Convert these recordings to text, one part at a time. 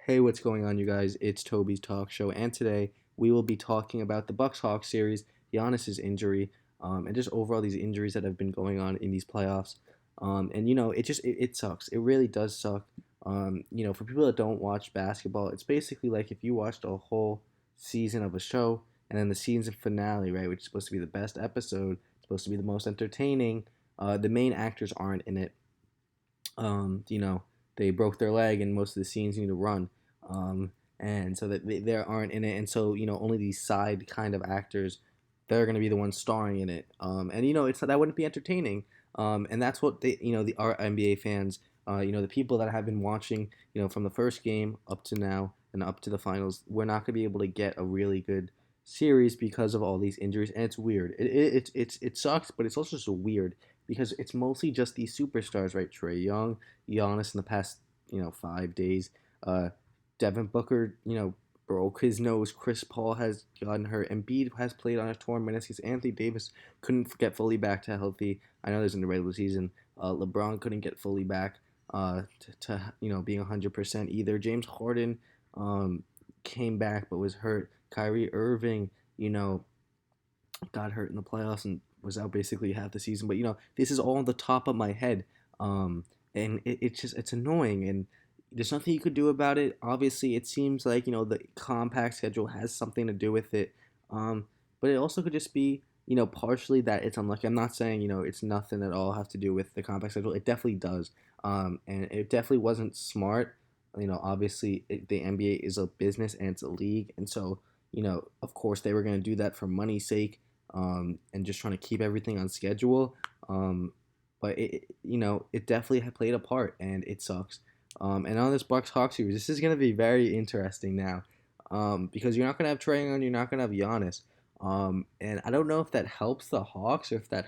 Hey, what's going on, you guys? It's Toby's Talk Show, and today we will be talking about the Bucks Hawks series, Giannis's injury, and just overall these injuries that have been going on in these playoffs. And it sucks. It really does suck. For people that don't watch basketball, it's basically like if you watched a whole season of a show and then the season finale, right, which is supposed to be the best episode, supposed to be the most entertaining. The main actors aren't in it. um, you know, they broke their leg and most of the scenes need to run. And so that they aren't in it. And so, only these side kind of actors, they're going to be the ones starring in it. It's that wouldn't be entertaining. And that's what our NBA fans, the people that have been watching, from the first game up to now and up to the finals, we're not going to be able to get a really good series because of all these injuries. And it's weird. It sucks, but it's also so weird because it's mostly just these superstars, right? Trae Young, Giannis in the past, 5 days. Uh, Devin Booker, broke his nose. Chris Paul has gotten hurt. Embiid has played on a torn meniscus. Anthony Davis couldn't get fully back to healthy. I know there's in the regular season. LeBron couldn't get fully back to being 100% either. James Harden came back but was hurt. Kyrie Irving, you know, got hurt in the playoffs and was out basically half the season. But this is all on the top of my head, and it's annoying, and there's nothing you could do about it. Obviously, it seems like the compact schedule has something to do with it, but it also could just be partially that it's unlucky. I'm not saying it's nothing at all have to do with the compact schedule. It definitely does, and it definitely wasn't smart. Obviously, the NBA is a business and it's a league, and so of course, they were going to do that for money's sake, and just trying to keep everything on schedule. But it definitely had played a part, and it sucks. And on this Bucks Hawks series, this is going to be very interesting now, because you're not going to have Trae on, you're not going to have Giannis. And I don't know if that helps the Hawks or if that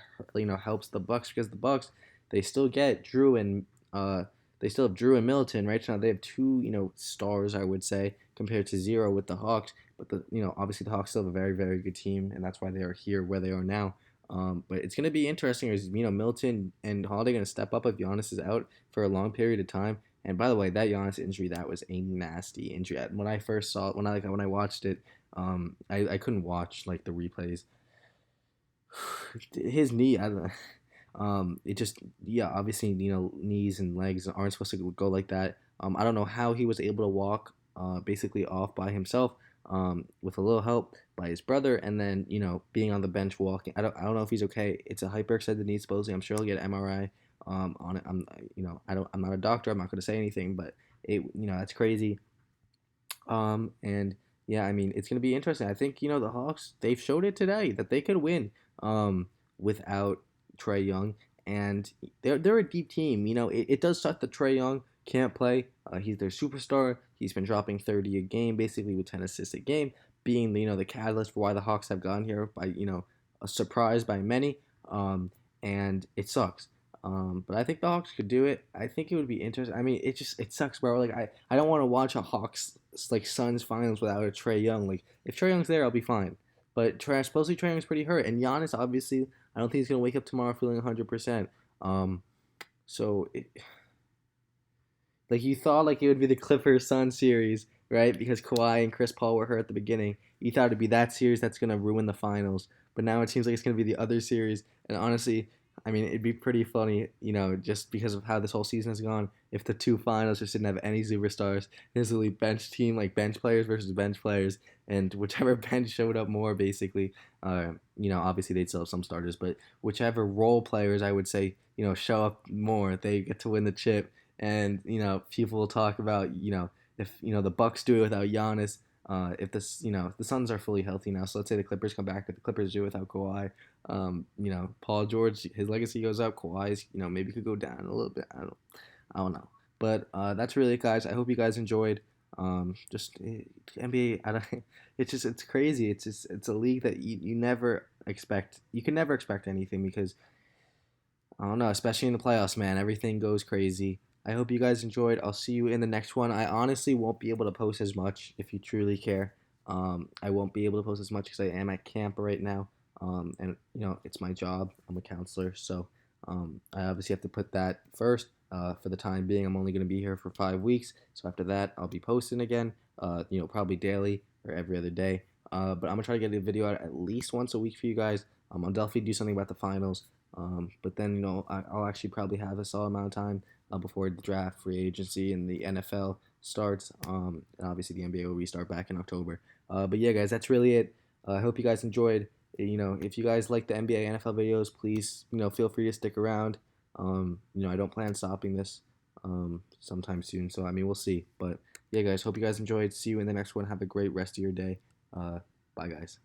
helps the Bucks, because the Bucks, they still get Drew and they still have Drew and Middleton, right? So now they have two stars, I would say, compared to zero with the Hawks. But obviously the Hawks still have a very, very good team, and that's why they are here where they are now. But it's gonna be interesting. Is Milton and Holiday gonna step up if Giannis is out for a long period of time? And by the way, that Giannis injury, that was a nasty injury. When I first saw it, when I watched it, I couldn't watch like the replays. His knee, I don't know. It just, yeah, obviously knees and legs aren't supposed to go like that. I don't know how he was able to walk basically off by himself, with a little help by his brother, and then being on the bench walking. I don't know if he's okay. It's a hyperextended knee supposedly. I'm sure he'll get an MRI on it. I'm not a doctor. I'm not going to say anything, but that's crazy. And yeah, I mean, it's going to be interesting. I think the Hawks, they've showed it today that they could win without Trae Young, and they're a deep team. It does suck that Trae Young can't play. He's their superstar. He's been dropping 30 a game, basically with 10 assists a game, being the catalyst for why the Hawks have gotten here by a surprise by many. And it sucks. But I think the Hawks could do it. I think it would be interesting. I mean, it sucks, bro. Like I don't want to watch a Hawks like Suns finals without a Trae Young. Like if Trae Young's there, I'll be fine. But supposedly Trae Young's pretty hurt, and Giannis obviously I don't think he's gonna wake up tomorrow feeling 100%. Um, so like you thought like it would be the Clippers Sun series, right? Because Kawhi and Chris Paul were hurt at the beginning. You thought it'd be that series that's gonna ruin the finals, but now it seems like it's gonna be the other series. And honestly, I mean, it'd be pretty funny, just because of how this whole season has gone. If the two finals just didn't have any superstars, it's really bench team, like bench players versus bench players, and whichever bench showed up more, basically. Obviously they'd still have some starters, but whichever role players, I would say, show up more, they get to win the chip. And people will talk about if the Bucks do it without Giannis. If the Suns are fully healthy now, so let's say the Clippers come back, but the Clippers do it without Kawhi. Paul George, his legacy goes up. Kawhi's, maybe could go down a little bit. I don't know. But that's really it, guys. I hope you guys enjoyed. NBA, I don't, it's crazy. It's a league that you never expect. You can never expect anything because I don't know, especially in the playoffs, man. Everything goes crazy. I hope you guys enjoyed. I'll see you in the next one. I honestly won't be able to post as much if you truly care. I won't be able to post as much because I am at camp right now. And it's my job. I'm a counselor, so I obviously have to put that first. For the time being, I'm only going to be here for 5 weeks. So after that, I'll be posting again. Probably daily or every other day. But I'm gonna try to get a video out at least once a week for you guys. I'll definitely do something about the finals. But then I'll actually probably have a solid amount of time before the draft, free agency, and the NFL starts. And obviously the NBA will restart back in October. But yeah, guys, that's really it. I hope you guys enjoyed. If you guys like the NBA, NFL videos, please, feel free to stick around. I don't plan on stopping this sometime soon. So I mean, we'll see. But yeah, guys, hope you guys enjoyed. See you in the next one. Have a great rest of your day. Uh, Bye, guys.